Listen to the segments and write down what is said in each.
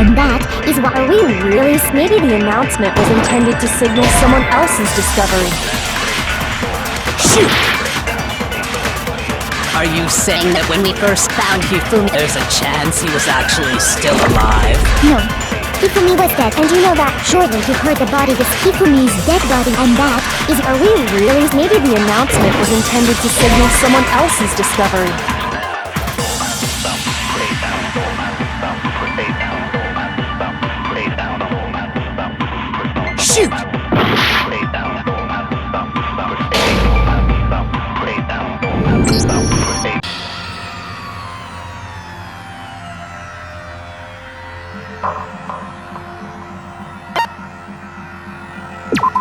and that is why we really... Maybe the announcement was intended to signal someone else's discovery. Shoot! Are you saying that when we first found Hifumi, there's a chance he was actually still alive? No. Hifumi was dead, and you know that. Shortly, you heard the body was Hifumi's dead body, and that is... Are we really... Maybe the announcement was intended to signal someone else's discovery. Shoot!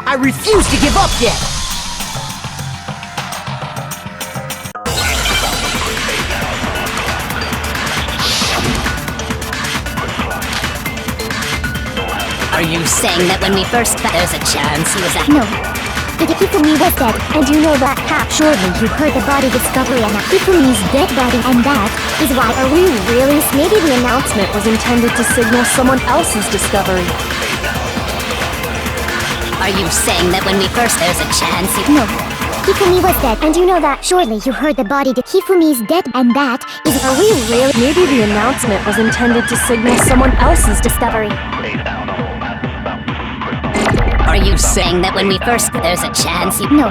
I refuse to give up yet! Are you saying that when we first found there's a chance he was at... No. Hifumi was dead, and you know that. Shortly, you heard the body discovery and Hifumi's dead body, and that is why... Are we really... Maybe the announcement was intended to signal someone else's discovery. Are you saying that when we first... There's a chance he... No. Hifumi was dead, and you know that. Shortly, you heard the body Hifumi's dead, and that is... Are we really... Maybe the announcement was intended to signal someone else's discovery. Are you saying that when we first... There's a chance he... No.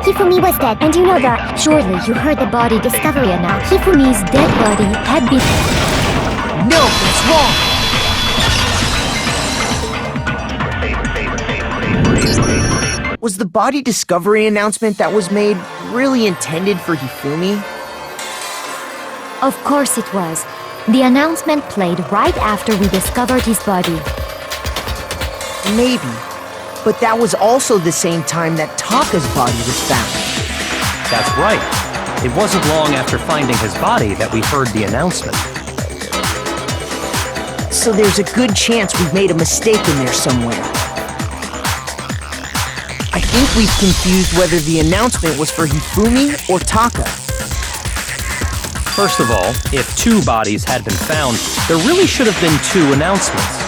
Hifumi was dead, and you know that. Shortly, you heard the body discovery, and now Hifumi's dead body had been... No, it's wrong! Was the body discovery announcement that was made really intended for Hifumi? Of course it was. The announcement played right after we discovered his body. Maybe. But that was also the same time that Taka's body was found. That's right. It wasn't long after finding his body that we heard the announcement. So there's a good chance we've made a mistake in there somewhere. I think we've confused whether the announcement was for Hifumi or Taka. First of all, if 2 bodies had been found, there really should have been 2 announcements.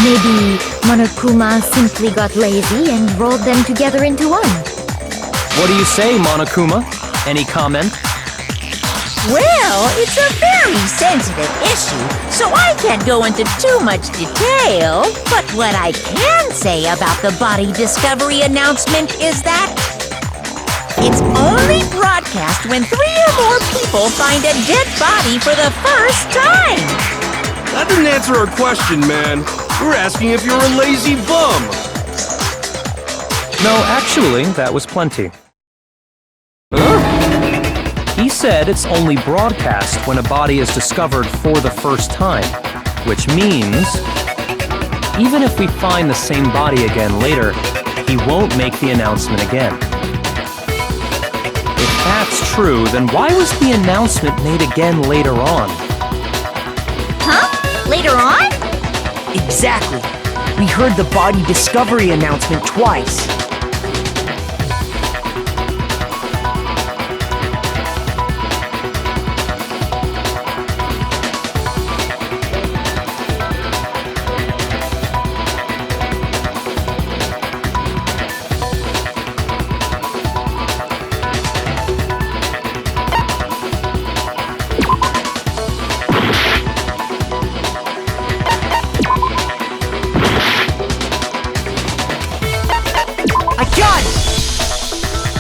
Maybe Monokuma simply got lazy and rolled them together into one. What do you say, Monokuma? Any comment? Well, it's a very sensitive issue, so I can't go into too much detail. But what I can say about the body discovery announcement is that it's only broadcast when 3 or more people find a dead body for the first time. That didn't answer our question, man. We're asking if you're a lazy bum. No, actually, that was plenty. He said it's only broadcast when a body is discovered for the first time, which means even if we find the same body again later, he won't make the announcement again. If that's true, then why was the announcement made again later on? Huh? Later on? Exactly. We heard the body discovery announcement twice.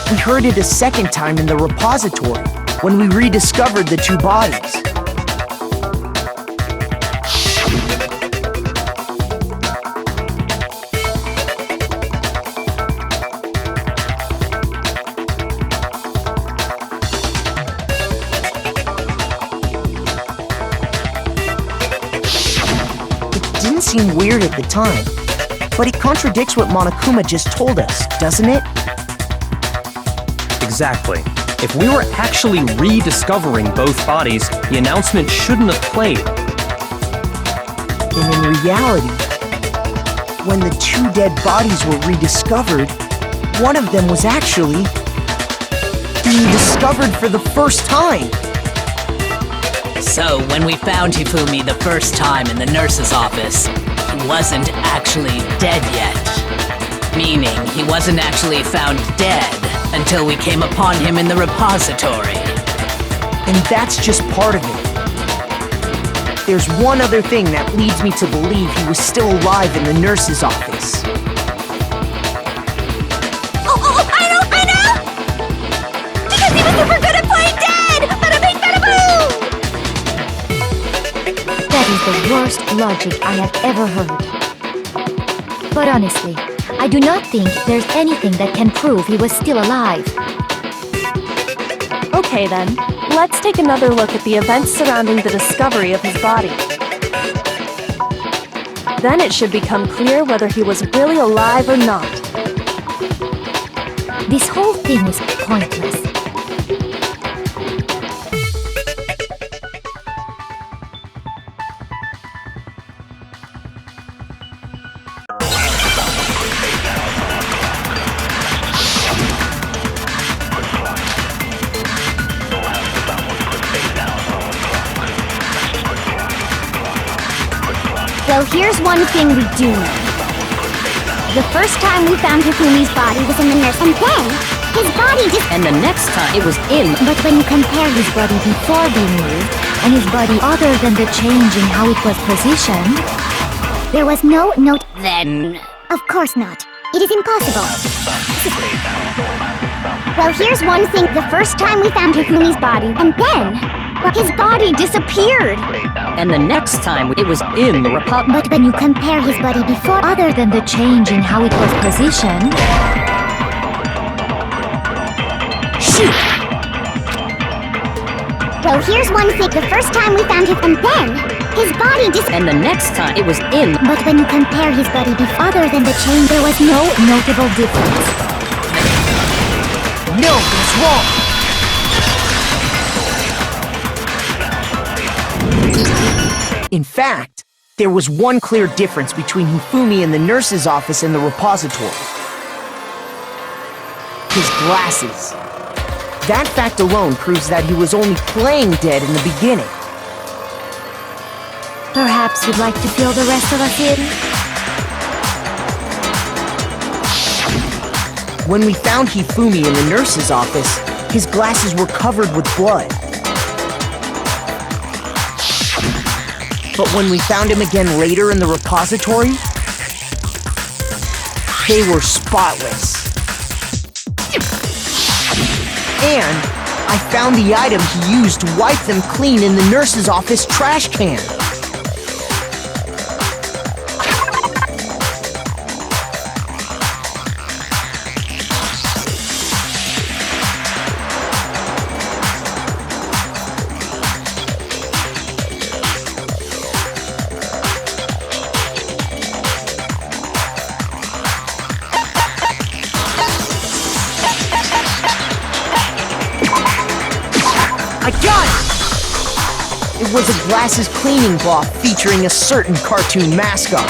We heard it a second time in the repository, when we rediscovered the 2 bodies. It didn't seem weird at the time, but it contradicts what Monokuma just told us, doesn't it? Exactly. If we were actually rediscovering both bodies, the announcement shouldn't have played. And in reality, when the 2 dead bodies were rediscovered, one of them was actually being discovered for the first time. So, when we found Hifumi the first time in the nurse's office, he wasn't actually dead yet. Meaning, he wasn't actually found dead until we came upon him in the repository. And that's just part of it. There's one other thing that leads me to believe he was still alive in the nurse's office. Oh, I know! Because he was super good at playing dead! Bada bing, bada boom! That is the worst logic I have ever heard. But honestly, I do not think there's anything that can prove he was still alive. Okay then, let's take another look at the events surrounding the discovery of his body. Then it should become clear whether he was really alive or not. This whole thing is pointless. Well, here's one thing we do know. The first time we found Hifumi's body was in the nurse, and then his body just... And the next time, it was in... But when you compare his body before being moved, and his body other than the change in how it was positioned, there was no note... Then... Of course not. It is impossible. Well, here's one thing. The first time we found Hifumi's body, and then... Well, his body disappeared. And the next time, it was in the But when you compare his body before, other than the change in how it was positioned... Shoot! Well, here's one thing. The first time we found him, and then his body And the next time, it was in... But when you compare his body before, other than the change, there was no notable difference. No, that's wrong! In fact, there was one clear difference between Hifumi in the nurse's office and the repository. His glasses. That fact alone proves that he was only playing dead in the beginning. Perhaps you'd like to fill the rest of us in? When we found Hifumi in the nurse's office, his glasses were covered with blood. But when we found him again later in the repository, they were spotless. And I found the item he used to wipe them clean in the nurse's office trash can. I got it! It was a glasses cleaning cloth featuring a certain cartoon mascot.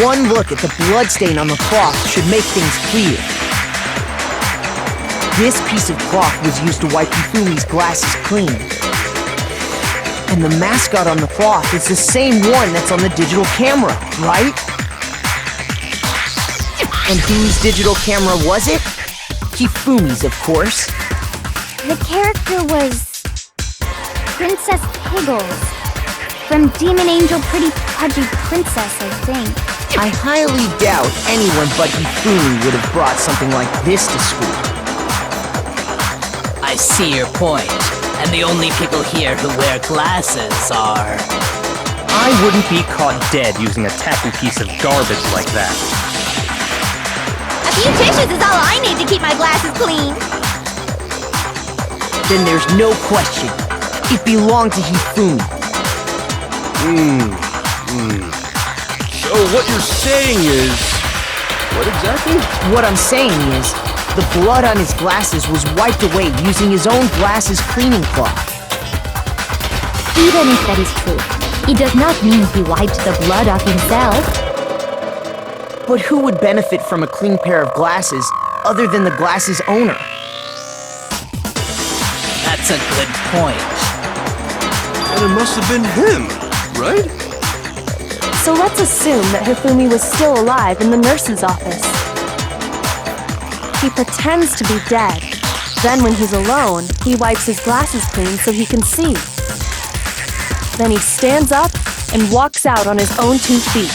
One look at the bloodstain on the cloth should make things clear. This piece of cloth was used to wipe Hifumi's glasses clean. And the mascot on the cloth is the same one that's on the digital camera, right? And whose digital camera was it? Hifumi's, of course. The character was... Princess Piggles. From Demon Angel Pretty Pudgy Princess, I think. I highly doubt anyone but Hifumi would have brought something like this to school. I see your point. And the only people here who wear glasses are... I wouldn't be caught dead using a tacky piece of garbage like that. A few tissues is all I need to keep my glasses clean. Then there's no question. It belonged to Hifumi. So what you're saying is... What exactly? What I'm saying is, the blood on his glasses was wiped away using his own glasses cleaning cloth. Even if that is true, it does not mean he wiped the blood off himself. But who would benefit from a clean pair of glasses other than the glasses owner? That's a good point. then it must have been him, right? So let's assume that Hifumi was still alive in the nurse's office. He pretends to be dead. Then when he's alone, he wipes his glasses clean so he can see. Then he stands up and walks out on his own 2 feet.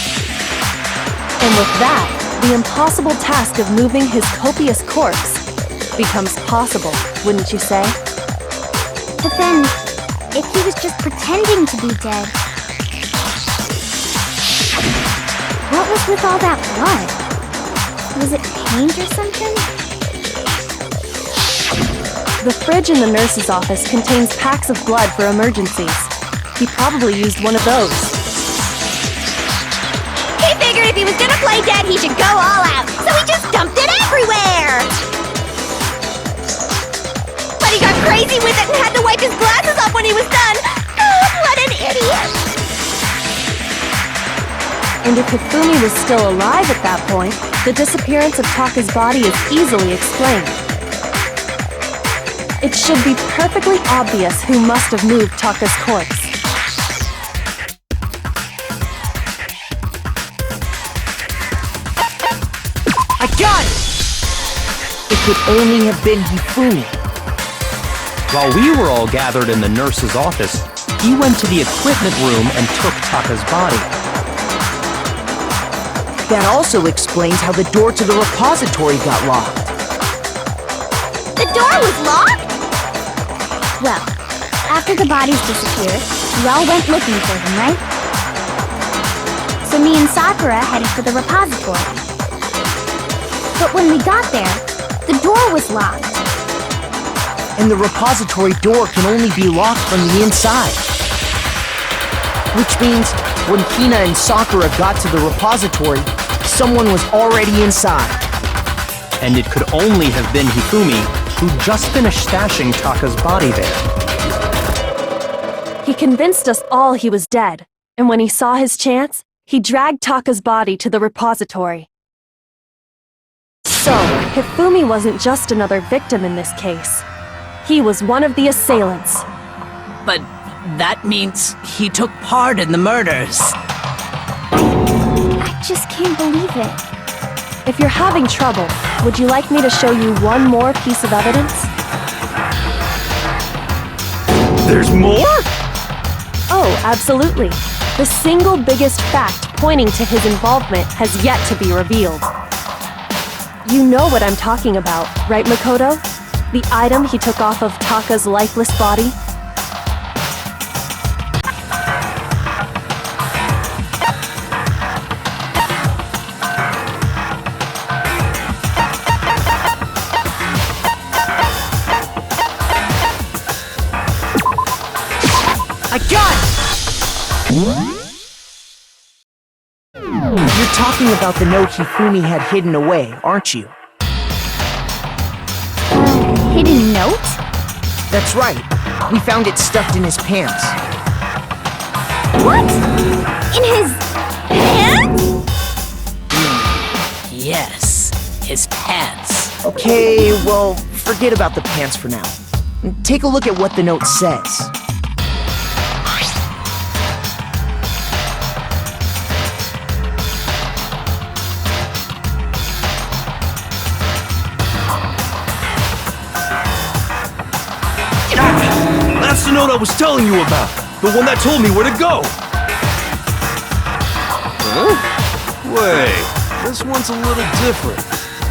And with that, the impossible task of moving his copious corpse becomes possible, wouldn't you say? But then, if he was just pretending to be dead, what was with all that blood? Was it paint or something? The fridge in the nurse's office contains packs of blood for emergencies. He probably used one of those. He figured if he was gonna play dead, he should go all out, so he just dumped it everywhere! But he got crazy with it and had to wipe his glasses off when he was done! God, what an idiot! And if Hifumi was still alive at that point, the disappearance of Taka's body is easily explained. It should be perfectly obvious who must have moved Taka's corpse. I got it! It could only have been Hifumi. While we were all gathered in the nurse's office, he went to the equipment room and took Taka's body. That also explains how the door to the repository got locked. The door was locked? Well, after the bodies disappeared, we all went looking for them, right? So me and Sakura headed for the repository. But when we got there, the door was locked. And the repository door can only be locked from the inside. Which means, when Hina and Sakura got to the repository, someone was already inside. And it could only have been Hifumi, who'd just finished stashing Taka's body there. He convinced us all he was dead, and when he saw his chance, he dragged Taka's body to the repository. So, Hifumi wasn't just another victim in this case. He was one of the assailants. But that means he took part in the murders. I just can't believe it. If you're having trouble, would you like me to show you one more piece of evidence? There's more? Oh, absolutely. The single biggest fact pointing to his involvement has yet to be revealed. You know what I'm talking about, right, Makoto? The item he took off of Taka's lifeless body? I got it! You're talking about the note Hifumi had hidden away, aren't you? Hidden note? That's right. We found it stuffed in his pants. What? In his pants? Yes, his pants. Okay, well, forget about the pants for now. Take a look at what the note says. That's the note I was telling you about. The one that told me where to go. Huh? Wait, this one's a little different.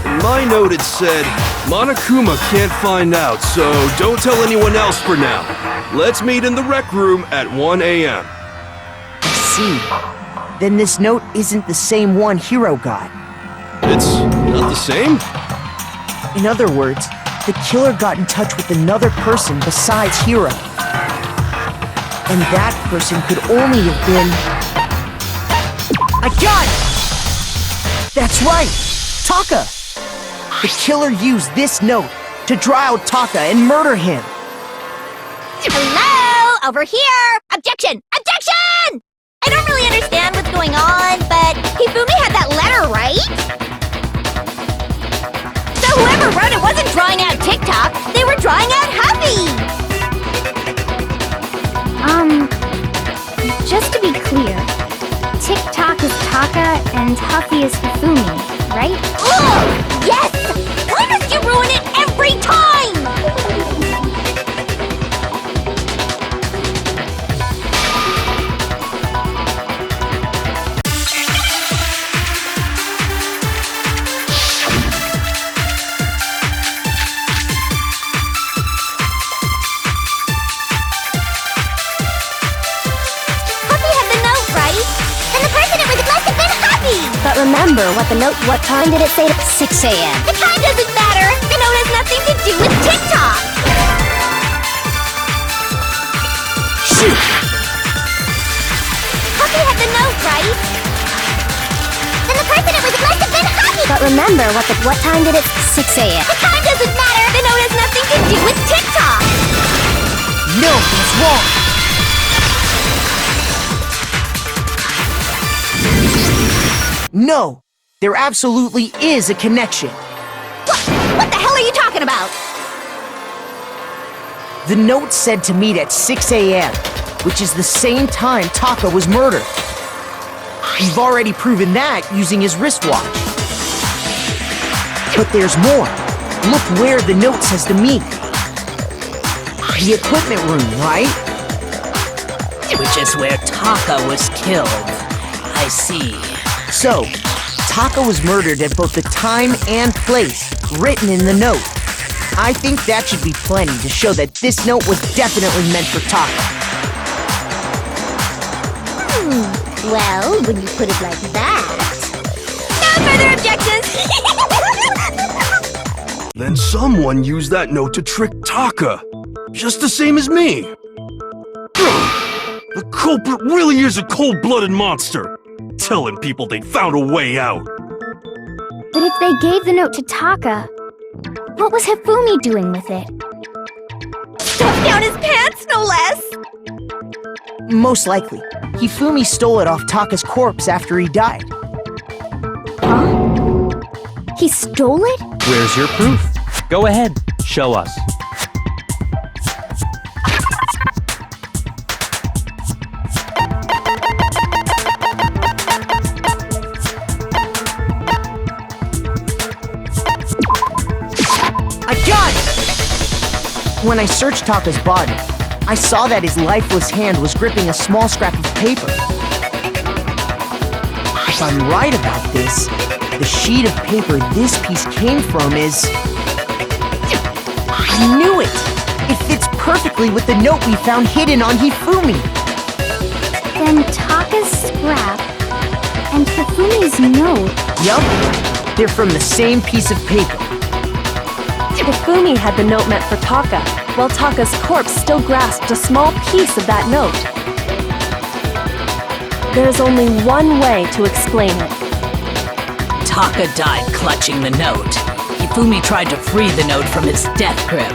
In my note it said, Monokuma can't find out, so don't tell anyone else for now. Let's meet in the rec room at 1 a.m. I see. Then this note isn't the same one Hiro got. It's not the same? In other words, the killer got in touch with another person besides Hiro. And that person could only have been... I got it! That's right! Taka! The killer used this note to draw out Taka and murder him. Hello? Over here! Objection! Objection! I don't really understand what's going on, but Hifumi had that letter, right? So whoever wrote it wasn't drawing out TikTok, they were drawing out Huffy! And Huffy is Hifumi, right? Ugh! Yes! Why must you ruin it every time? But remember what time did it say? 6 a.m. The time doesn't matter! The note has nothing to do with TikTok! Shoot! Huffy had the note, right? Then the person it was must have been Huffy! But remember what time did it? 6 a.m. The time doesn't matter! The note has nothing to do with TikTok! No, that's wrong! No! There absolutely is a connection! What the hell are you talking about? The note said to meet at 6 a.m., which is the same time Taka was murdered. We've already proven that using his wristwatch. But there's more. Look where the note says to meet. The equipment room, right? Which is where Taka was killed. I see. So, Taka was murdered at both the time and place written in the note. I think that should be plenty to show that this note was definitely meant for Taka. Well, when you put it like that... No further objections! Then someone used that note to trick Taka. Just the same as me. The culprit really is a cold-blooded monster. Telling people they found a way out. But if they gave the note to Taka, what was Hifumi doing with it? Stuffed down his pants, no less! Most likely, Hifumi stole it off Taka's corpse after he died. Huh? He stole it? Where's your proof? Go ahead, show us. When I searched Taka's body, I saw that his lifeless hand was gripping a small scrap of paper. If I'm right about this, the sheet of paper this piece came from is... I knew it! It fits perfectly with the note we found hidden on Hifumi. Then Taka's scrap and Hifumi's note... Yup, they're from the same piece of paper. Hifumi had the note meant for Taka, while Taka's corpse still grasped a small piece of that note. There's only one way to explain it. Taka died clutching the note. Hifumi tried to free the note from his death grip,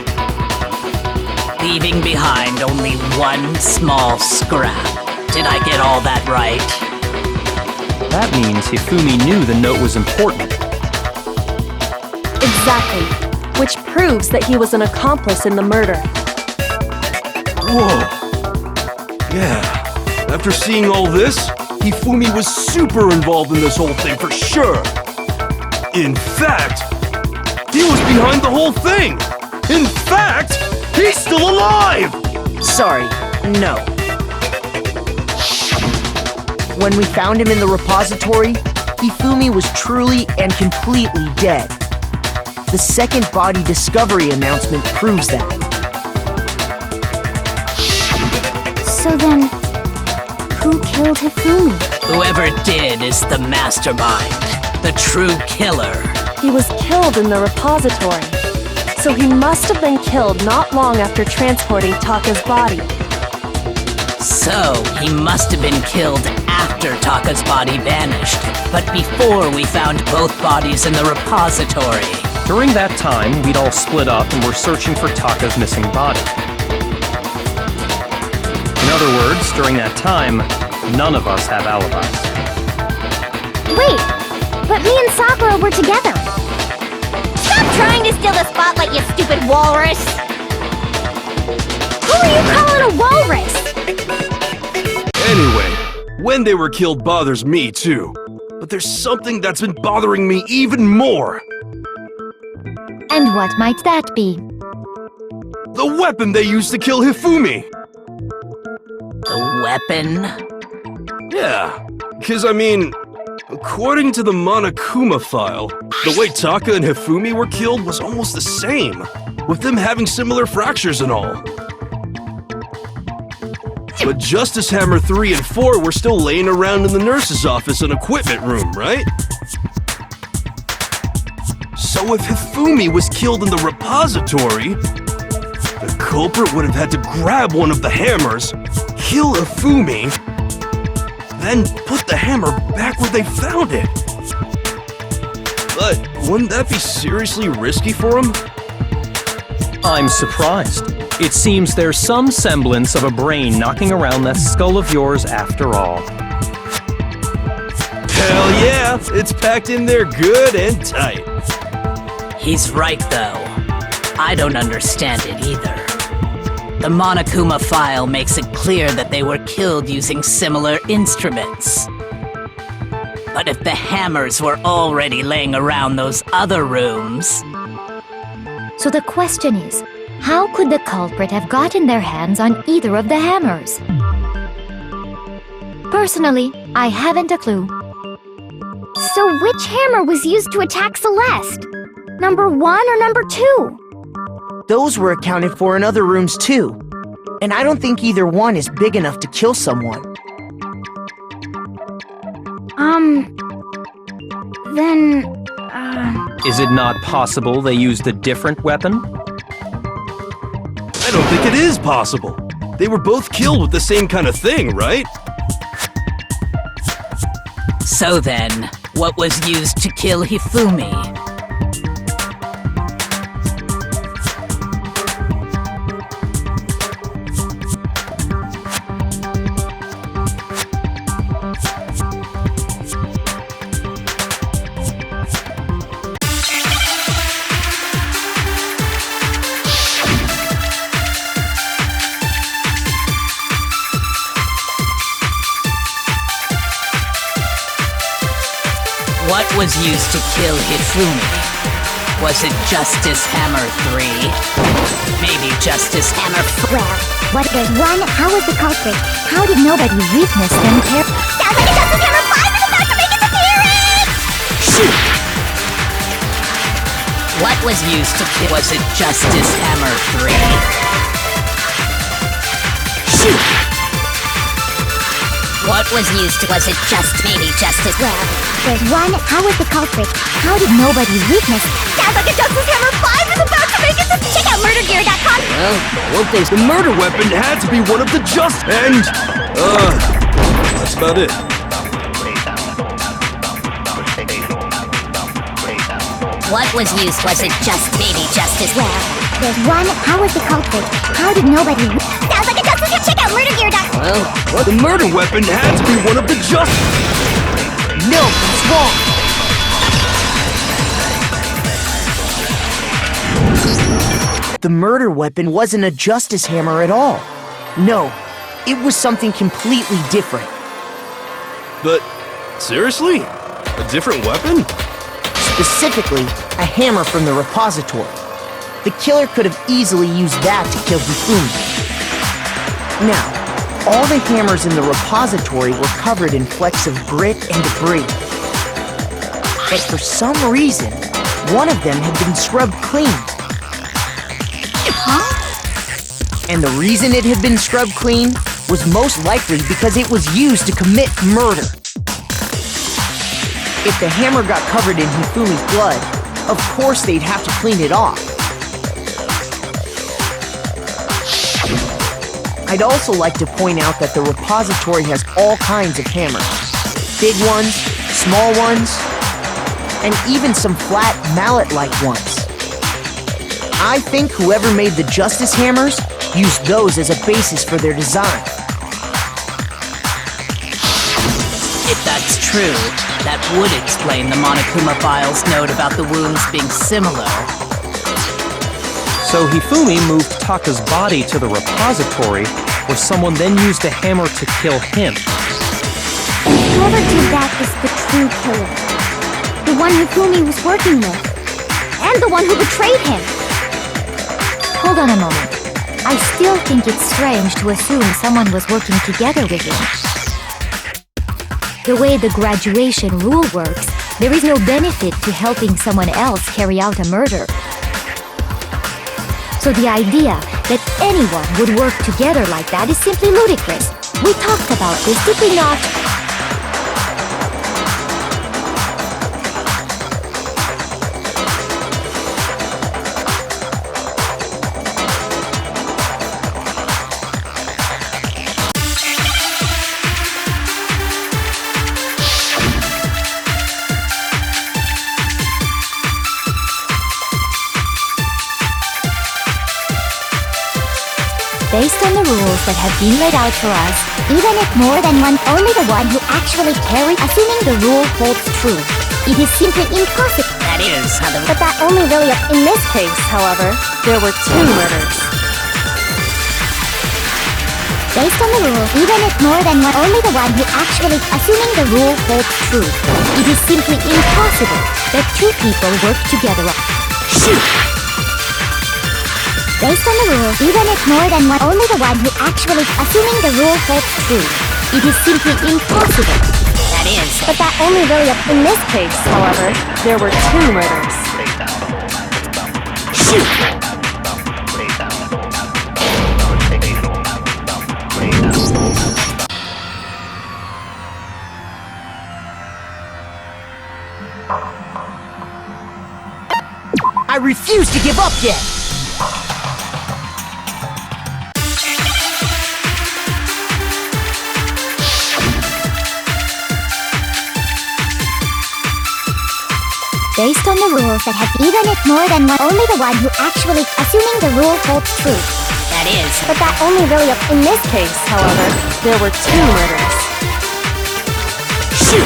leaving behind only one small scrap. Did I get all that right? That means Hifumi knew the note was important. Exactly. Which proves that he was an accomplice in the murder. Whoa. Yeah. After seeing all this, Hifumi was super involved in this whole thing for sure. In fact, he was behind the whole thing. In fact, he's still alive! Sorry, no. When we found him in the repository, Hifumi was truly and completely dead. The second body discovery announcement proves that. So then, who killed Hifumi? Whoever did is the mastermind, the true killer. He was killed in the repository, so he must have been killed not long after transporting Taka's body. So, he must have been killed after Taka's body vanished, but before we found both bodies in the repository. During that time, we'd all split up and were searching for Taka's missing body. In other words, during that time, none of us have alibis. Wait, but me and Sakura were together. Stop trying to steal the spotlight, you stupid walrus! Who are you calling a walrus? Anyway, when they were killed bothers me too. But there's something that's been bothering me even more. And what might that be? The weapon they used to kill Hifumi! The weapon? Yeah, because according to the Monokuma file, the way Taka and Hifumi were killed was almost the same, with them having similar fractures and all. But Justice Hammer 3 and 4 were still laying around in the nurse's office and equipment room, right? So if Hifumi was killed in the repository, the culprit would have had to grab one of the hammers, kill Hifumi, then put the hammer back where they found it. But wouldn't that be seriously risky for him? I'm surprised. It seems there's some semblance of a brain knocking around that skull of yours after all. Hell yeah, it's packed in there good and tight. He's right, though. I don't understand it either. The Monokuma file makes it clear that they were killed using similar instruments. But if the hammers were already laying around those other rooms... So the question is, how could the culprit have gotten their hands on either of the hammers? Personally, I haven't a clue. So which hammer was used to attack Celeste? Number 1 or number 2? Those were accounted for in other rooms too. And I don't think either one is big enough to kill someone. Is it not possible they used a different weapon? I don't think it is possible. They were both killed with the same kind of thing, right? So then, what was used to kill Hifumi? What was used to kill Hifumi? Was it Justice Hammer 3? Maybe Justice Hammer 4? Well, what there's one, how was the culprit? How did nobody weakness them care? Sounds like a Justice Hammer 5 is about to make its appearance! Shoot! What was used to kill? Was it Justice Hammer 3? Shoot! What was used to? Was it maybe Justice? Well, there's one, how was the culprit? How did nobody weakness? Sounds like a Justice Hammer 5 is about to make its appearance! Check out murdergear.com! Well, won't they? The murder weapon had to be one of the that's about it. What was used? Was it maybe Justice? Well, there's one, how was the culprit? How did nobody... Sounds like a Justice Hammer! Check out murdergear.com! Well, the murder weapon had to be one of the No, it's wrong! The murder weapon wasn't a justice hammer at all. No, it was something completely different. But, seriously? A different weapon? Specifically, a hammer from the repository. The killer could have easily used that to kill Hifumi. Now, all the hammers in the repository were covered in flecks of grit and debris. But for some reason, one of them had been scrubbed clean. And the reason it had been scrubbed clean was most likely because it was used to commit murder. If the hammer got covered in Hifumi's blood, of course they'd have to clean it off. I'd also like to point out that the repository has all kinds of hammers. Big ones, small ones, and even some flat mallet-like ones. I think whoever made the Justice Hammers used those as a basis for their design. If that's true, that would explain the Monokuma file's note about the wounds being similar. So Hifumi moved Taka's body to the repository, where someone then used a hammer to kill him. And whoever did that is the true killer. The one Hifumi was working with. And the one who betrayed him. Hold on a moment. I still think it's strange to assume someone was working together with him. The way the graduation rule works, there is no benefit to helping someone else carry out a murder. So the idea that anyone would work together like that is simply ludicrous. We talked about this, did we not? Based on the rules that have been laid out for us, Even if more than one, only the one who actually carried, assuming the rule holds true. It is simply impossible. That is how the... But that only really... In this case, however, there were 2 murders. Based on the rule, even if more than one, only the one who actually, assuming the rule holds true. It is simply impossible that 2 people work together. Shoot! Based on the rule, even if more than one, only the one who actually, assuming the rule holds true. It is simply impossible. That is... But that only really... In this case, however, there were 2 murders. Shoot! I refuse to give up yet! Based on the rules that have even if more than one, only the one who actually, assuming the rule holds true. That is... But that only really... In this case, however, there were 2 murders. Shoot!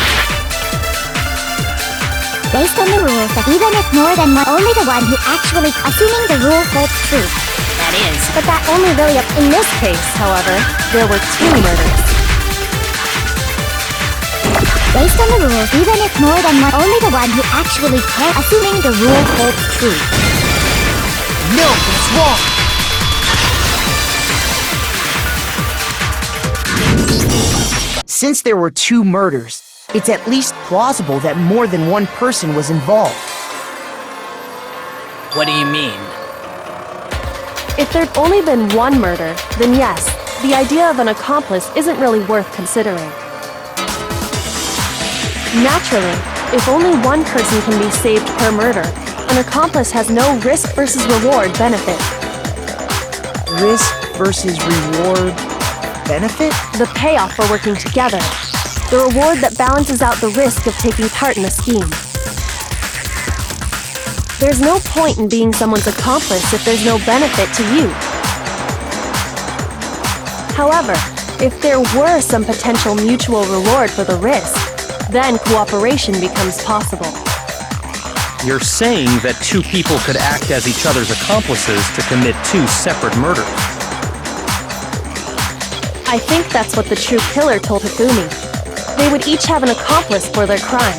Based on the rules that even if more than one, only the one who actually, assuming the rule holds true. That is... But that only really... In this case, however, there were 2 murders. Based on the rules, even if more than one, only the one who actually can, assuming the rule holds true. No, it's wrong! Since there were 2 murders, it's at least plausible that more than one person was involved. What do you mean? If there'd only been 1 murder, then yes, the idea of an accomplice isn't really worth considering. Naturally, if only 1 person can be saved per murder, an accomplice has no risk versus reward benefit. Risk versus reward benefit? The payoff for working together. The reward that balances out the risk of taking part in a scheme. There's no point in being someone's accomplice if there's no benefit to you. However, if there were some potential mutual reward for the risk, then cooperation becomes possible. You're saying that 2 people could act as each other's accomplices to commit 2 separate murders. I think that's what the true killer told Hifumi. They would each have an accomplice for their crime.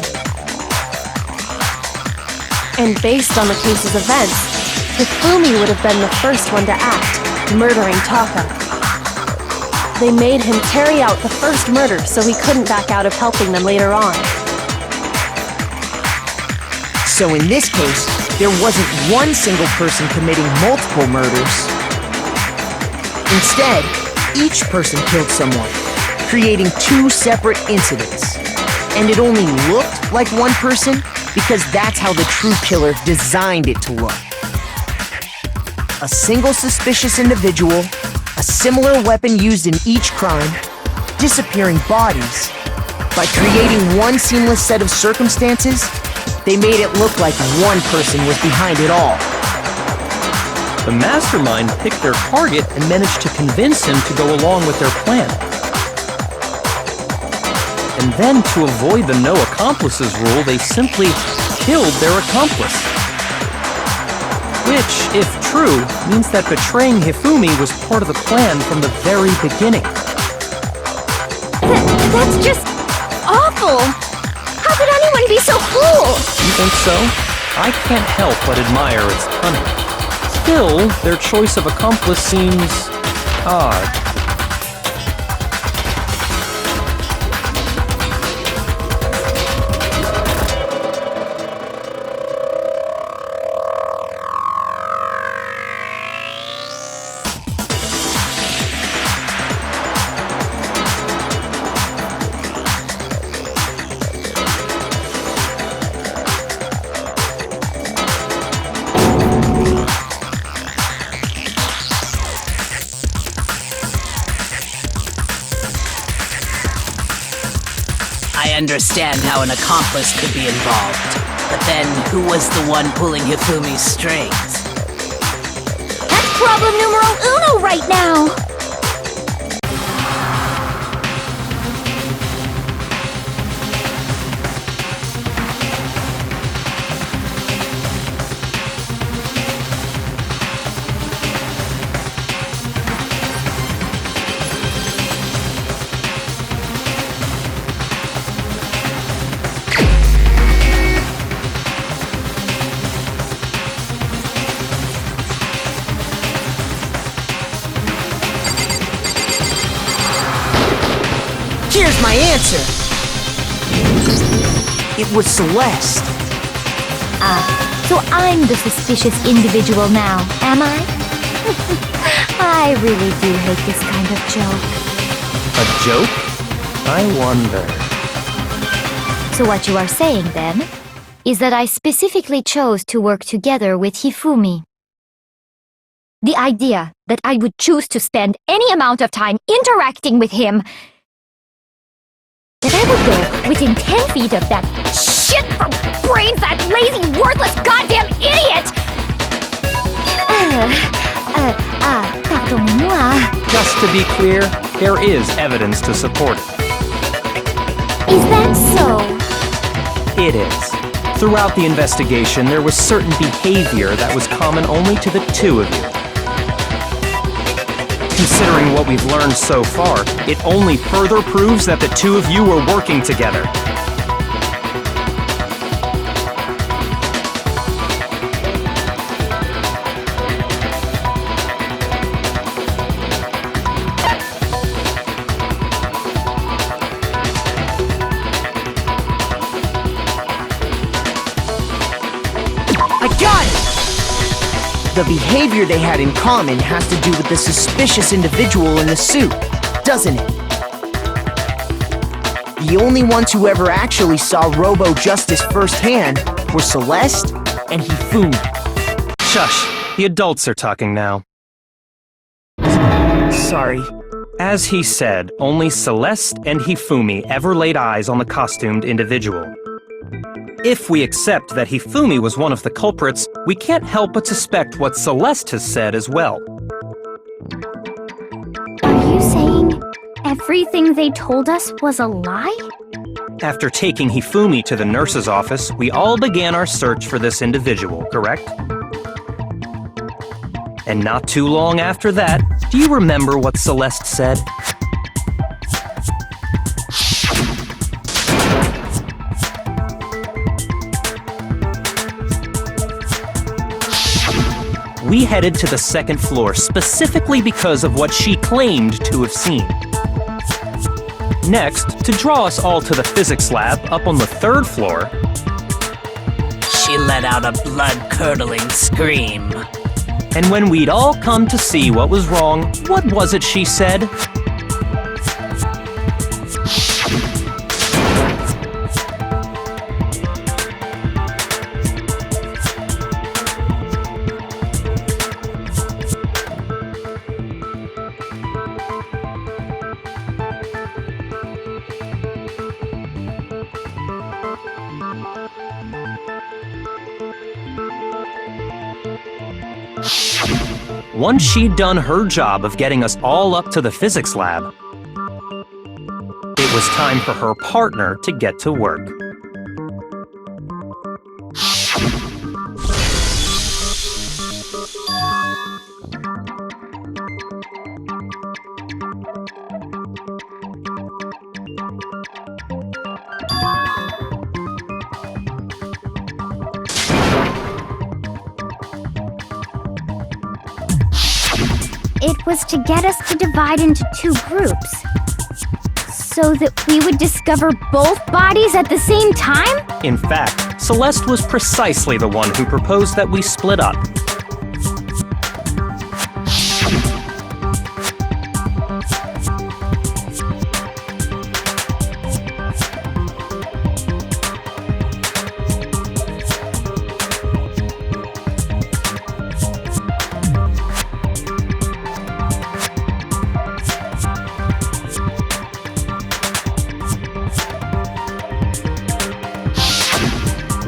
And based on the case's events, Hifumi would have been the first one to act, murdering Taka. They made him carry out the first murder so he couldn't back out of helping them later on. So in this case, there wasn't one single person committing multiple murders. Instead, each person killed someone, creating 2 separate incidents. And it only looked like one person because that's how the true killer designed it to look. A single suspicious individual, a similar weapon used in each crime, disappearing bodies. By creating one seamless set of circumstances, they made it look like one person was behind it all. The mastermind picked their target and managed to convince him to go along with their plan. And then, to avoid the no accomplices rule, they simply killed their accomplice. Which, if true, means that betraying Hifumi was part of the plan from the very beginning. That's just... cruel! How could anyone be so cruel? You think so? I can't help but admire its cunning. Still, their choice of accomplice seems odd. I understand how an accomplice could be involved, but then who was the one pulling Hifumi's strings? That's problem numero uno right now! Here's my answer. It was Celeste. So I'm the suspicious individual now, am I? I really do hate this kind of joke. A joke? I wonder. So what you are saying, then, is that I specifically chose to work together with Hifumi. The idea that I would choose to spend any amount of time interacting with him, that I would go within 10 feet of that shit from brains, that lazy, worthless, goddamn idiot! Pardonnez-moi. Just to be clear, there is evidence to support it. Is that so? It is. Throughout the investigation, there was certain behavior that was common only to the two of you. Considering what we've learned so far, it only further proves that the two of you were working together. I got it! The behavior they had in common has to do with the suspicious individual in the suit, doesn't it? The only ones who ever actually saw Robo-Justice firsthand were Celeste and Hifumi. Shush, the adults are talking now. Sorry. As he said, only Celeste and Hifumi ever laid eyes on the costumed individual. If we accept that Hifumi was one of the culprits, we can't help but suspect what Celeste has said as well. Are you saying everything they told us was a lie? After taking Hifumi to the nurse's office, we all began our search for this individual, correct? And not too long after that, do you remember what Celeste said? We headed to the second floor specifically because of what she claimed to have seen. Next, to draw us all to the physics lab up on the third floor, She let out a blood-curdling scream. and when we'd all come to see what was wrong, what was it she said? Once she'd done her job of getting us all up to the physics lab, it was time for her partner to get to work. was to get us to divide into two groups. So that we would discover both bodies at the same time? In fact, Celeste was precisely the one who proposed that we split up.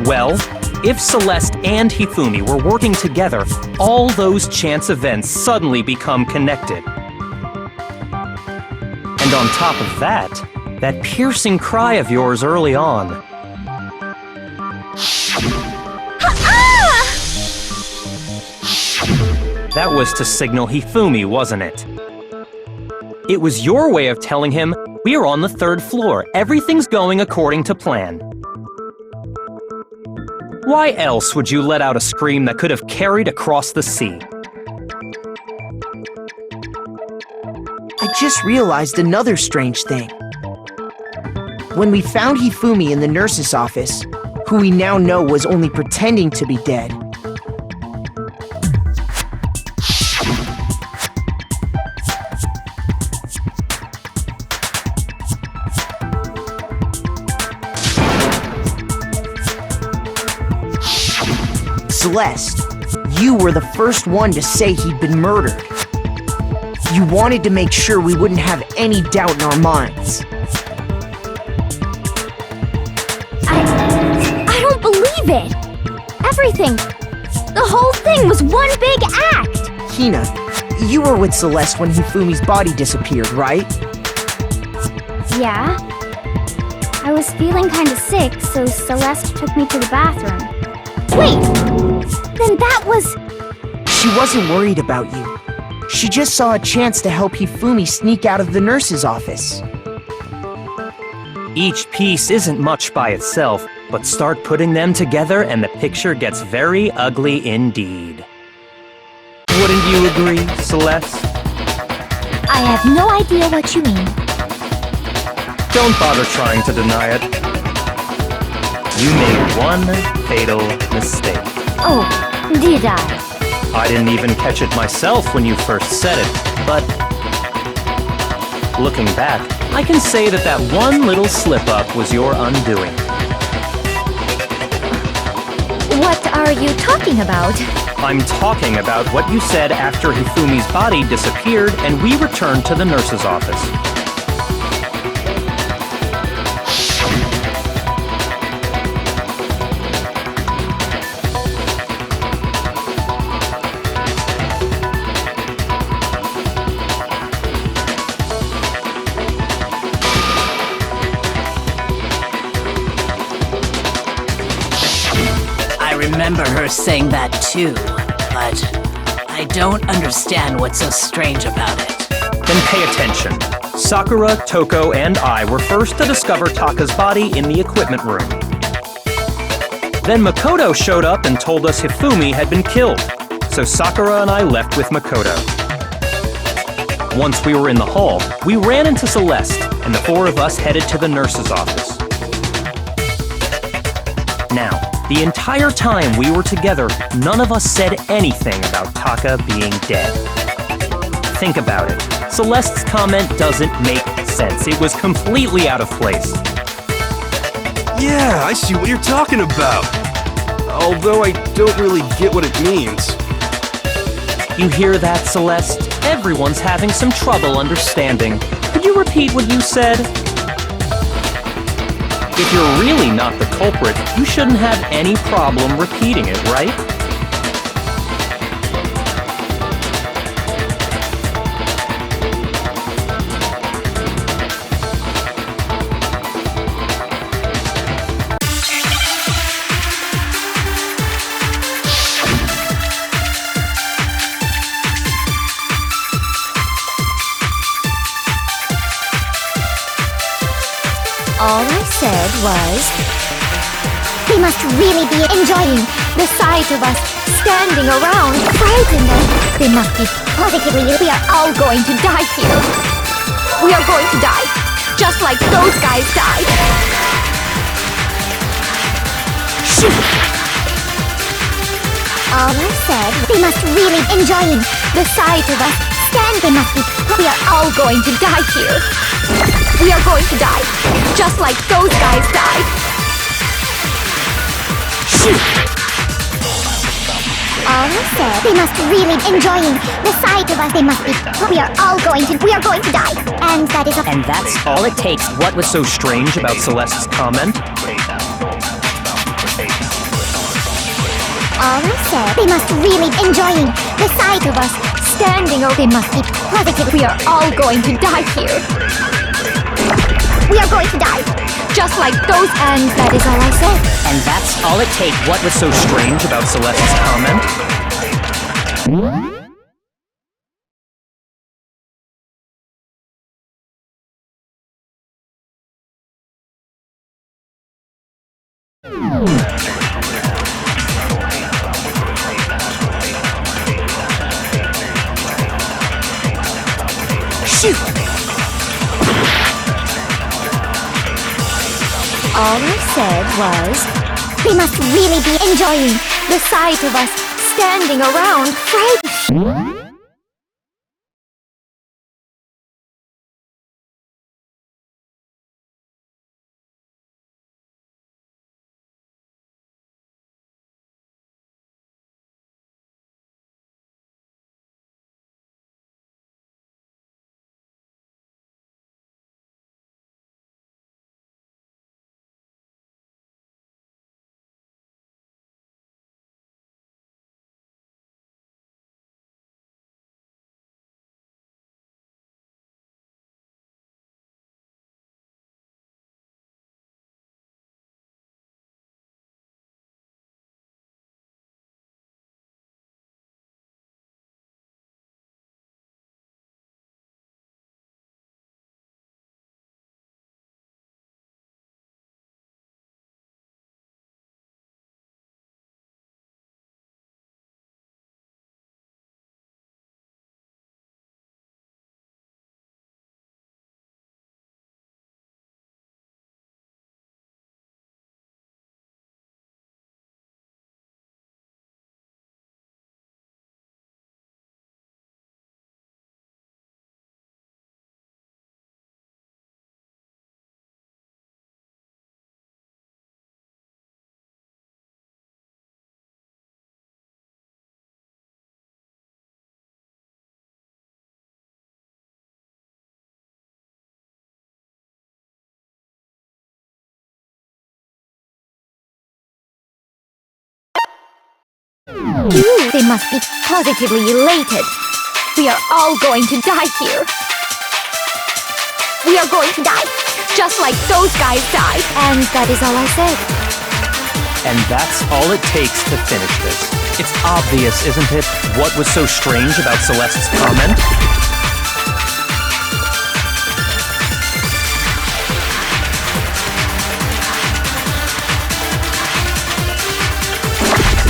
Well, if Celeste and Hifumi were working together, all those chance events suddenly become connected. And on top of that, that piercing cry of yours early on. That was to signal Hifumi, wasn't it? It was your way of telling him, we're on the 3rd floor, everything's going according to plan. Why else would you let out a scream that could have carried across the sea? I just realized another strange thing. When we found Hifumi in the nurse's office, who we now know was only pretending to be dead, Celeste, you were the first one to say he'd been murdered. You wanted to make sure we wouldn't have any doubt in our minds. I don't believe it! Everything, the whole thing was one big act! Hina, you were with Celeste when Hifumi's body disappeared, right? Yeah. I was feeling kinda sick, so Celeste took me to the bathroom. Wait! Then that was... She wasn't worried about you. She just saw a chance to help Hifumi sneak out of the nurse's office. Each piece isn't much by itself, but start putting them together and the picture gets very ugly indeed. Wouldn't you agree, Celeste? I have no idea what you mean. Don't bother trying to deny it. You made one fatal mistake. Oh, did I? I didn't even catch it myself when you first said it, but looking back, I can say that that one little slip-up was your undoing. What are you talking about? I'm talking about what you said after Hifumi's body disappeared and we returned to the nurse's office. I remember her saying that too, but I don't understand what's so strange about it. Then pay attention. Sakura, Toko, and I were first to discover Taka's body in the equipment room. Then Makoto showed up and told us Hifumi had been killed, so Sakura and I left with Makoto. Once we were in the hall, we ran into Celeste, and the four of us headed to the nurse's office. Now, the entire time we were together, none of us said anything about Taka being dead. Think about it. Celeste's comment doesn't make sense. It was completely out of place. Yeah, I see what you're talking about. Although I don't really get what it means. You hear that, Celeste? Everyone's having some trouble understanding. Could you repeat what you said? If you're really not the culprit, you shouldn't have any problem repeating it, right? All I said was... He must really be enjoying the sight of us standing around, frightened, and they must be positively, We are all going to die here. We are going to die, just like those guys died. shoot. All I said, they must really be enjoying the sight of us. Stand, they must be. We are all going to die here. We are going to die, just like those guys died. Shoot. All I said, they must really be enjoying the sight of us. They must be. We are going to die. And that is a. And that's all it takes. What was so strange about Celeste's comment? All I said, they must really be enjoying the sight of us. Standing or they must be positive. We are all going to die here. We are going to die. Just like those, and that is all I said. And that's all it takes. What was so strange about Celeste's comment? Shoot. All I said was, they must really be enjoying The sight of us standing around, frightened. They must be positively elated. We are all going to die here. We are going to die, just like those guys died. And that is all I said. And that's all it takes to finish this. It's obvious, isn't it? What was so strange about Celeste's comment?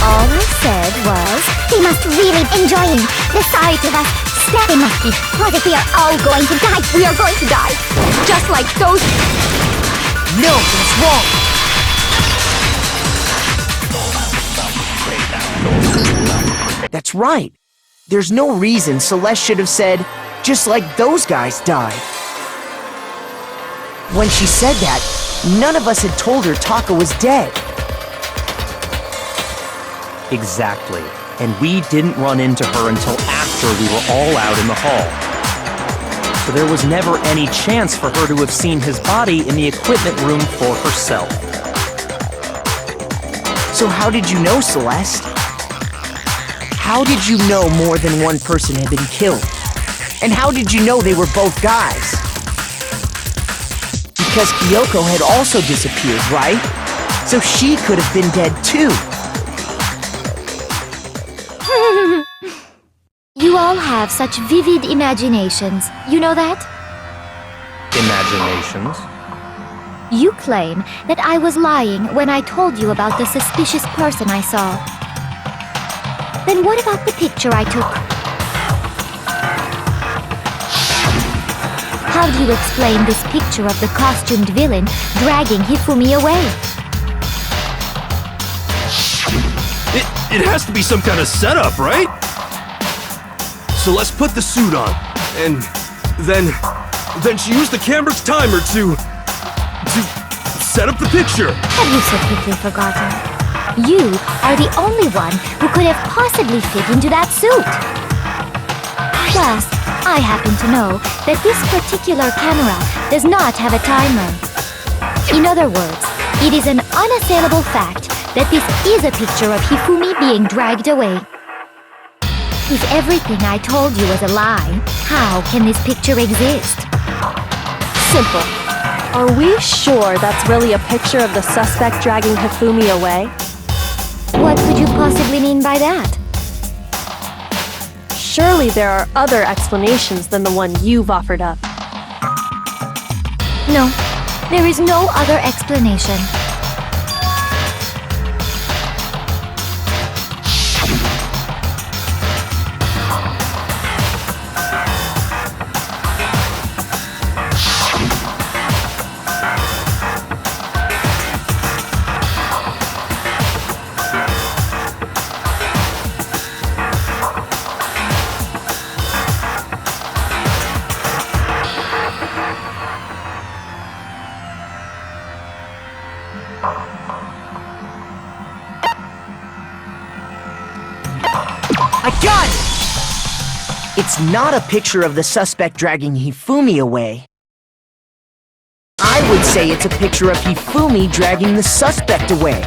All I said was, they must really be enjoying the sight of us. They must be positive. We are all going to die. We are going to die, just like those. No, that's wrong. That's right. There's no reason Celeste should have said, just like those guys died. When she said that, none of us had told her Taka was dead. Exactly. And we didn't run into her until after we were all out in the hall. So there was never any chance for her to have seen his body in the equipment room for herself. So how did you know, Celeste? How did you know more than one person had been killed? And how did you know they were both guys? Because Kyoko had also disappeared, right? So she could have been dead too. You all have such vivid imaginations. You know that? Imaginations? You claim that I was lying when I told you about the suspicious person I saw. Then what about the picture I took? How do you explain this picture of the costumed villain dragging Hifumi away? It has to be some kind of setup, right? So let's put the suit on, and then she used the camera's timer to set up the picture. Have you so quickly forgotten? You are the only one who could have possibly fit into that suit. Plus, I happen to know that this particular camera does not have a timer. In other words, it is an unassailable fact that this is a picture of Hifumi being dragged away. If everything I told you was a lie, how can this picture exist? Simple. Are we sure that's really a picture of the suspect dragging Hifumi away? What could you possibly mean by that? Surely there are other explanations than the one you've offered up. No, there is no other explanation. I got it! It's not a picture of the suspect dragging Hifumi away. I would say it's a picture of Hifumi dragging the suspect away.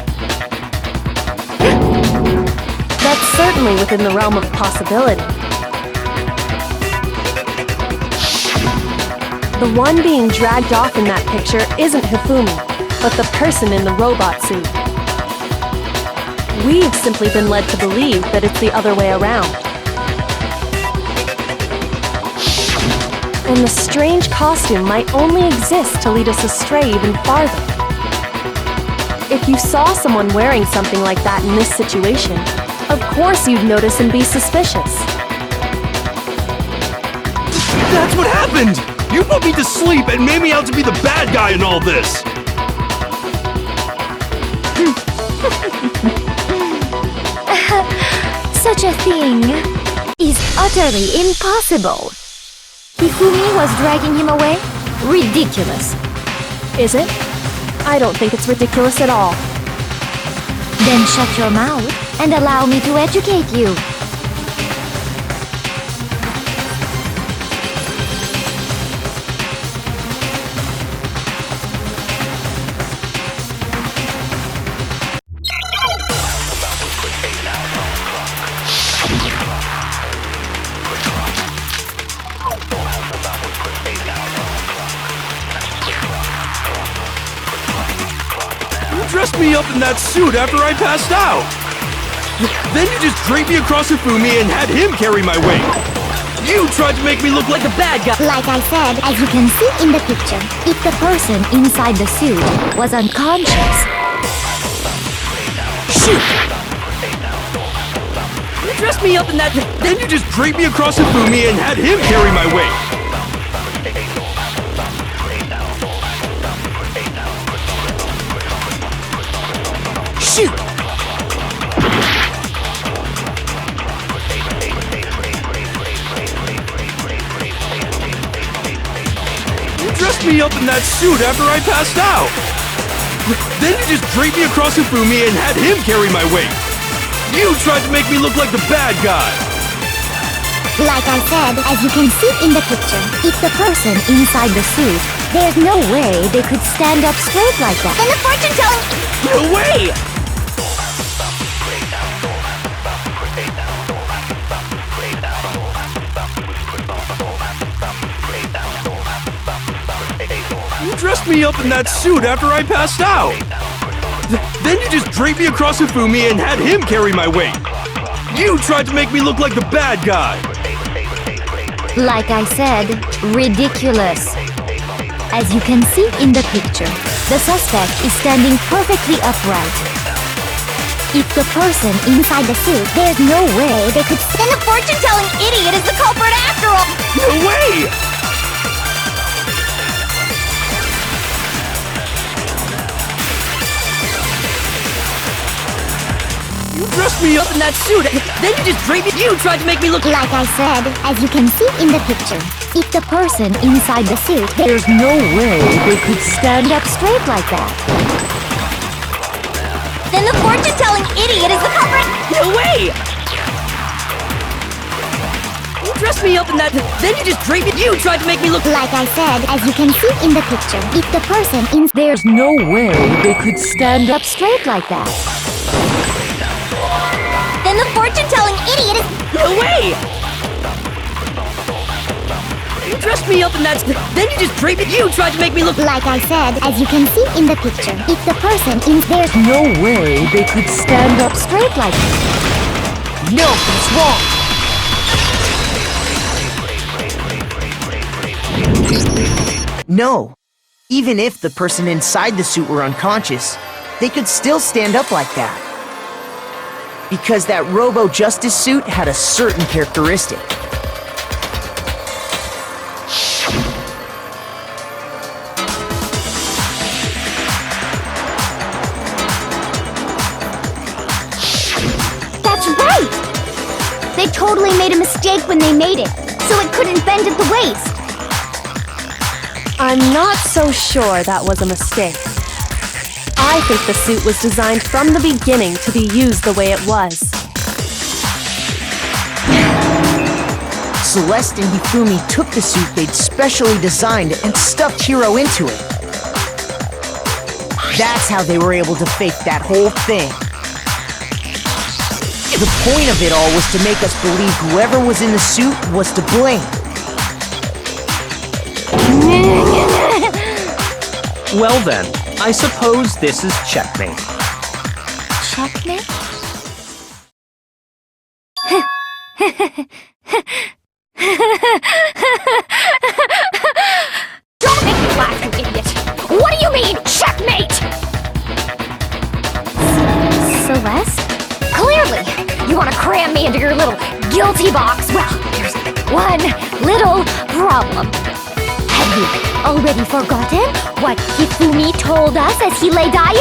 That's certainly within the realm of possibility. The one being dragged off in that picture isn't Hifumi, but the person in the robot suit. We've simply been led to believe that it's the other way around. And the strange costume might only exist to lead us astray even farther. If you saw someone wearing something like that in this situation, of course you'd notice and be suspicious. That's what happened! You put me to sleep and made me out to be the bad guy in all this! Such a thing is utterly impossible. Hifumi was dragging him away? Ridiculous. Is it? I don't think it's ridiculous at all. Then shut your mouth and allow me to educate you. Dressed me up in that suit after I passed out. Then you just draped me across Hifumi and had him carry my weight. You tried to make me look like a bad guy. Like I said, as you can see in the picture, If the person inside the suit was unconscious, Shoot! You dressed me up in that. Then you just draped me across Hifumi and had him carry my weight. Shoot! You dressed me up in that suit after I passed out. Then you just draped me across Hifumi and had him carry my weight. You tried to make me look like the bad guy. like I said, as you can see in the picture, if the person inside the suit, there's no way they could stand up straight like that. then the fortune telling. No way! You dressed me up in that suit after I passed out. Then you just draped me across Hifumi and had him carry my weight. You tried to make me look like the bad guy. Like I said, ridiculous. As you can see in the picture, the suspect is standing perfectly upright. If the person inside the suit, there's no way they could... Then the fortune telling idiot is the culprit after all. No way! dressed me up in that suit, then you just draped me. You tried to make me look Like I said, as you can see in the picture, if the person inside the suit, There's no way they could stand up straight like that. then the fortune-telling idiot is the culprit. No way! You dressed me up in that, then you just draped me. You tried to make me look Like I said, as you can see in the picture, if the person in There's no way they could stand up straight like that. then the fortune-telling idiot is No way! You dressed me up in that, then you just draped me. You tried to make me look like I said, as you can see in the picture, if the person in there's No way they could stand up straight like that. No, it's wrong. No. Even if the person inside the suit were unconscious, they could still stand up like that. Because that Robo-Justice suit had a certain characteristic. That's right! They totally made a mistake when they made it, so it couldn't bend at the waist. I'm not so sure that was a mistake. I think the suit was designed from the beginning to be used the way it was. Celeste and Hifumi took the suit they'd specially designed and stuffed Hiro into it. That's how they were able to fake that whole thing. The point of it all was to make us believe whoever was in the suit was to blame. Well then, I suppose this is checkmate. Checkmate? Don't make me laugh, you idiot! What do you mean, checkmate? Celeste? Clearly, you want to cram me into your little guilty box. Well, there's one little problem. Have you already forgotten what Hifumi told us as he lay dying?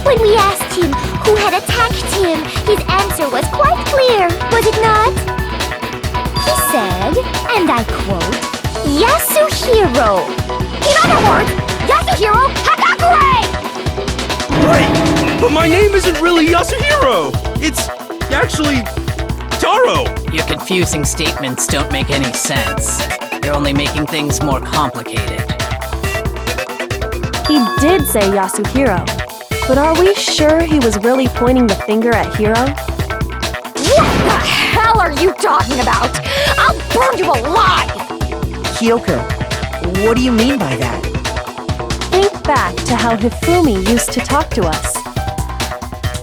When we asked him who had attacked him, his answer was quite clear, was it not? He said, and I quote, Yasuhiro. In other words, Yasuhiro Hagakure! Right! But my name isn't really Yasuhiro! It's actually Taro! Your confusing statements don't make any sense. You're only making things more complicated. He did say Yasuhiro, but are we sure he was really pointing the finger at Hiro? What the hell are you talking about? I'll burn you alive! Kyoko, what do you mean by that? Think back to how Hifumi used to talk to us.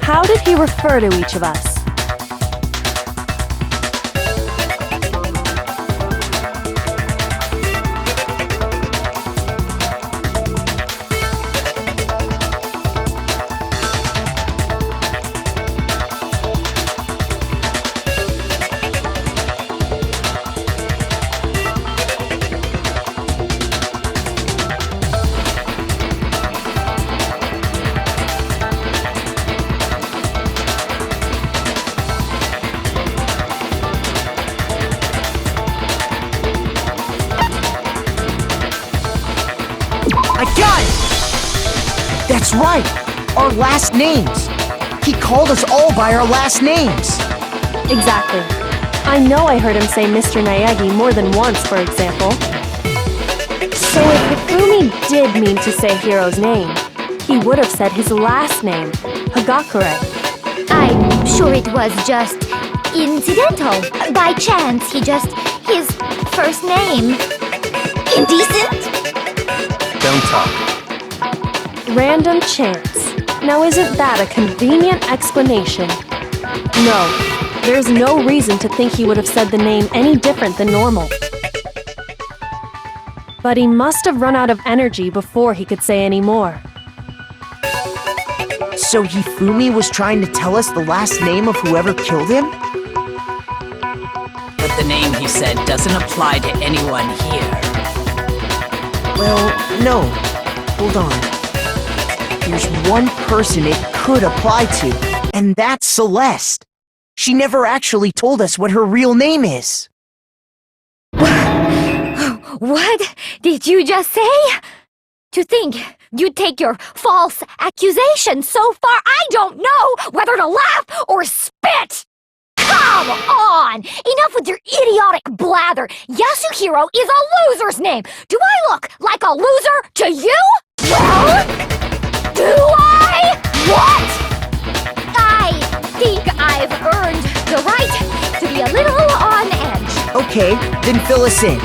How did he refer to each of us? I got it! That's right! Our last names! He called us all by our last names! Exactly. I know I heard him say Mr. Naegi more than once, for example. So if Hifumi did mean to say Hiro's name, he would have said his last name, Hagakure. I'm sure it was just incidental. By chance, his first name. Indecent? Don't talk. Random chance. Now isn't that a convenient explanation? No, there's no reason to think he would have said the name any different than normal. but he must have run out of energy before he could say any more. So Hifumi was trying to tell us the last name of whoever killed him? But the name he said doesn't apply to anyone here. Well, no. Hold on. There's one person it could apply to, and that's Celeste. She never actually told us what her real name is. What did you just say? To think you'd take your false accusation so far, I don't know whether to laugh or spit! Come on! Enough with your idiotic blather! Yasuhiro is a loser's name! Do I look like a loser to you? Well, do I? What? I think I've earned the right to be a little on edge. Okay, then fill us in.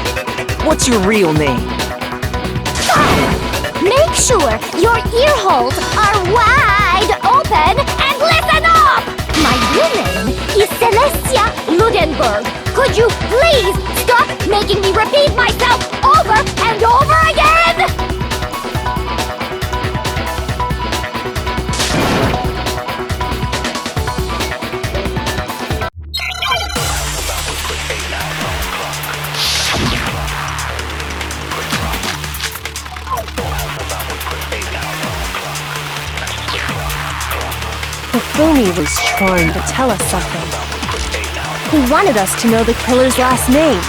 What's your real name? Make sure your ear holes are wide open and listen up! My real name is Celestia Ludenberg. Could you please stop making me repeat myself over and over again? Hifumi was trying to tell us something. He wanted us to know the killer's last name.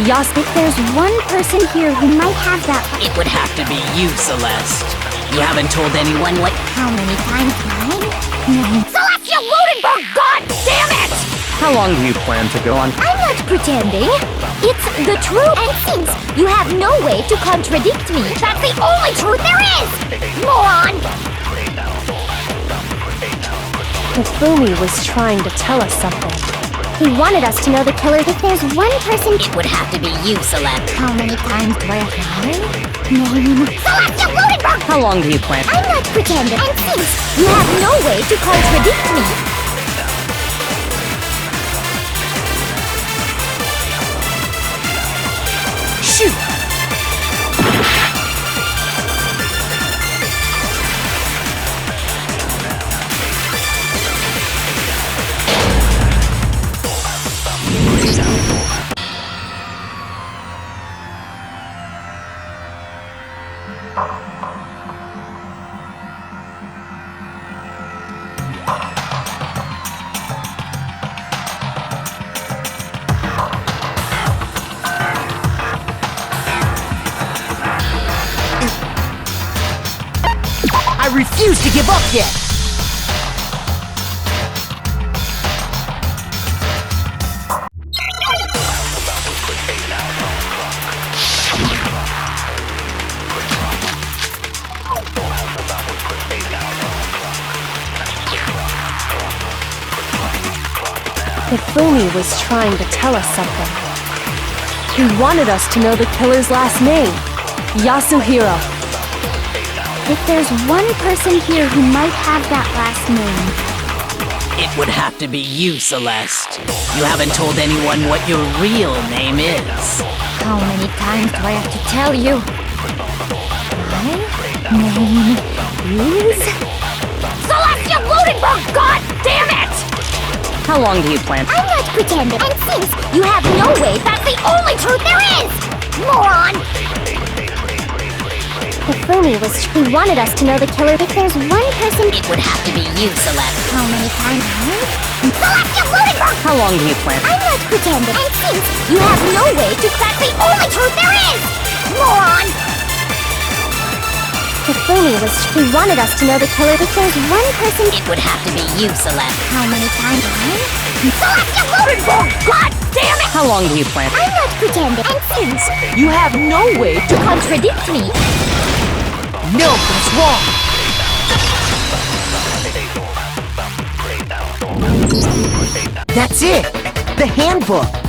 If there's one person here who might have that... It would have to be you, Celeste. You haven't told anyone what... How many times, Nine? Celestia Ludenberg, god damn it! How long do you plan to go on? I'm not pretending. It's the truth. And since you have no way to contradict me, that's the only truth there is! Moron! Hifumi was trying to tell us something. He wanted us to know the killer. If there's one person... It would have to be you, Celeste. How many times do I have to Name? Celestia Ludenberg! How long do you plan? I'm not pretending. And since you have no way to contradict me, Shoot! I refuse to give up yet! Hifumi was trying to tell us something. He wanted us to know the killer's last name. Yasuhiro. If there's one person here who might have that last name... It would have to be you, Celeste. You haven't told anyone what your real name is. how many times do I have to tell you? My name is... Celestia Ludenberg, god damn it! How long do you plan? I'm not pretending. And since you have no way, that's the only truth there is! Moron! Hifumi he wanted us to know the killer. If there's one person... It would have to be you, Celeste. How many times? Celestia Ludenberg! How long do you plan? I'm not pretending. And since you have no way to... That's the only truth there is! Moron! Hifumi he wanted us to know the killer. If there's one person... It would have to be you, Celeste. How many times? Celestia Ludenberg, god damn it! How long do you plan? I'm not pretending. And since you have no way to contradict me... No, that's wrong! That's it! The handbook!